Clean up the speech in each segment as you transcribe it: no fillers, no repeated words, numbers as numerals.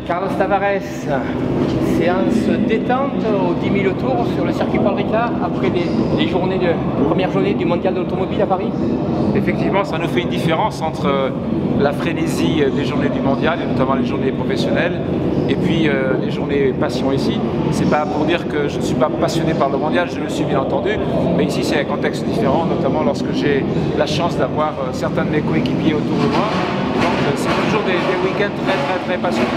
Carlos Tavares, séance détente aux 10 000 tours sur le circuit Paul Ricard après les premières journées du mondial de l'automobile à Paris. Effectivement, ça nous fait une différence entre la frénésie des journées du mondial, et notamment les journées professionnelles, et puis les journées passion ici. C'est pas pour dire que je ne suis pas passionné par le mondial, je le suis bien entendu, mais ici c'est un contexte différent, notamment lorsque j'ai la chance d'avoir certains de mes coéquipiers autour de moi. Donc c'est toujours des week-ends très passionnants.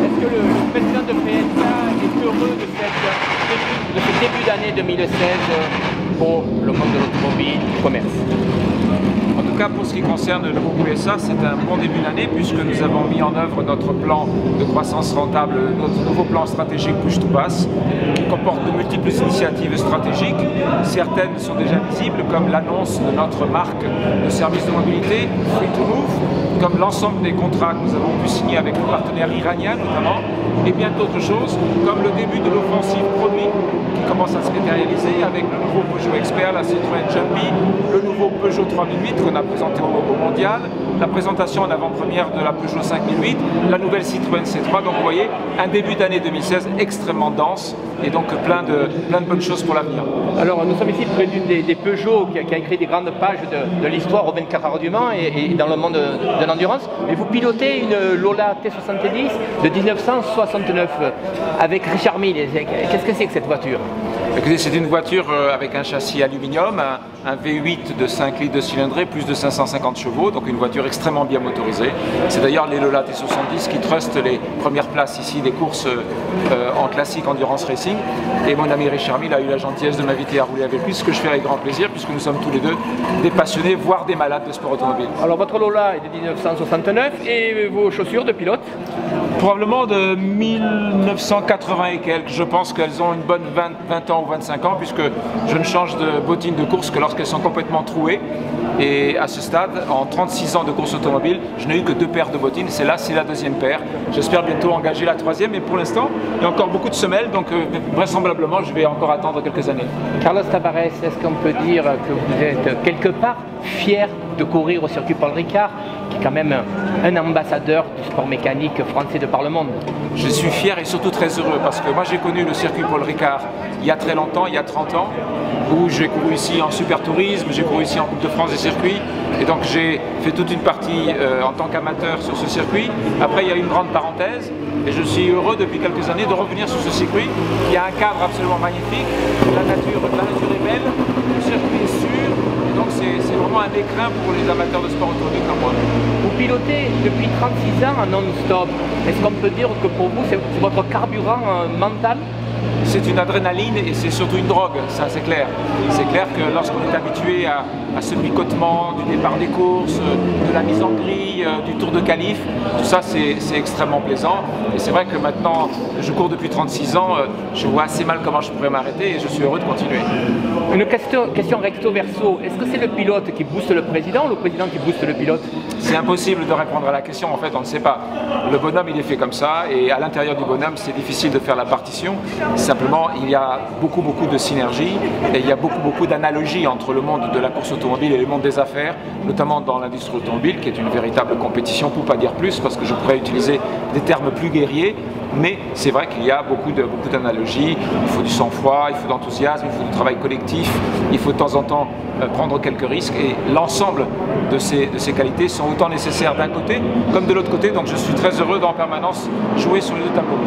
Est-ce que le président de PSA est heureux de ce début d'année 2016 pour le monde de l'automobile, du commerce? En tout cas, pour ce qui concerne le groupe PSA, c'est un bon début d'année puisque nous avons mis en œuvre notre plan de croissance rentable, notre nouveau plan stratégique Push to Pass, qui comporte de multiples initiatives stratégiques. Certaines sont déjà visibles, comme l'annonce de notre marque de services de mobilité, Free to Move, comme l'ensemble des contrats que nous avons pu signer avec nos partenaires iraniens notamment, et bien d'autres choses, comme le début de l'offensive produit qui commence à se matérialiser avec le nouveau Peugeot Expert, la Citroën Jumpy, le nouveau Peugeot 3008 qu'on a présenté au mondial, la présentation en avant-première de la Peugeot 5008, la nouvelle Citroën C3. Donc vous voyez, un début d'année 2016 extrêmement dense et donc plein de bonnes choses pour l'avenir. Alors nous sommes ici près d'une des Peugeot qui a écrit des grandes pages de l'histoire aux 24 heures du Mans et dans le monde de l'endurance. Et vous pilotez une Lola T70 de 1969 avec Richard Mille. Qu'est-ce que c'est que cette voiture? Écoutez, c'est une voiture avec un châssis aluminium, un V8 de 5 litres de cylindrée, plus de 550 chevaux, donc une voiture extrêmement bien motorisée. C'est d'ailleurs les Lola T70 qui trustent les premières places ici des courses en classique endurance racing. Et mon ami Richard Mille a eu la gentillesse de m'inviter à rouler avec lui, ce que je fais avec grand plaisir, puisque nous sommes tous les deux des passionnés, voire des malades de sport automobile. Alors votre Lola est de 1969 et vos chaussures de pilote? Probablement de 1980 et quelques. Je pense qu'elles ont une bonne 20 ans ou 25 ans, puisque je ne change de bottines de course que lorsqu'elles sont complètement trouées. Et à ce stade, en 36 ans de course automobile, je n'ai eu que 2 paires de bottines. C'est la 2e paire. J'espère bientôt engager la 3e, mais pour l'instant, il y a encore beaucoup de semelles, donc vraisemblablement, je vais encore attendre quelques années. Carlos Tavares, est-ce qu'on peut dire que vous êtes quelque part fier de courir au circuit Paul Ricard, qui est quand même un ambassadeur du sport mécanique français de par le monde? Je suis fier et surtout très heureux parce que moi j'ai connu le circuit Paul Ricard il y a très longtemps, il y a 30 ans, où j'ai couru ici en super tourisme, j'ai couru ici en Coupe de France des circuits, et donc j'ai fait toute une partie en tant qu'amateur sur ce circuit. Après il y a eu une grande parenthèse et je suis heureux depuis quelques années de revenir sur ce circuit qui a un cadre absolument magnifique, la nature est belle, le circuit est sûr, et donc c'est vraiment un écrin pour les amateurs de sport automobile comme moi. Vous pilotez depuis 36 ans en non-stop. Est-ce qu'on peut dire que pour vous c'est votre carburant mental? C'est une adrénaline et c'est surtout une drogue, ça c'est clair. C'est clair que lorsqu'on est habitué à ce picotement du départ des courses, de la mise en grille, du tour de qualif, tout ça c'est extrêmement plaisant. Et c'est vrai que maintenant, je cours depuis 36 ans, je vois assez mal comment je pourrais m'arrêter et je suis heureux de continuer. Une question recto verso, est-ce que c'est le pilote qui booste le président ou le président qui booste le pilote? C'est impossible de répondre à la question, en fait on ne sait pas. Le bonhomme il est fait comme ça et à l'intérieur du bonhomme c'est difficile de faire la partition. Simplement il y a beaucoup de synergie et il y a beaucoup d'analogies entre le monde de la course automobile et le monde des affaires, notamment dans l'industrie automobile qui est une véritable compétition, pour pas dire plus parce que je pourrais utiliser des termes plus guerriers. Mais c'est vrai qu'il y a beaucoup d'analogies, il faut du sang-froid, il faut de l'enthousiasme, il faut du travail collectif, il faut de temps en temps prendre quelques risques et l'ensemble de ces qualités sont autant nécessaires d'un côté comme de l'autre côté, donc je suis très heureux d'en permanence jouer sur les 2 tableaux.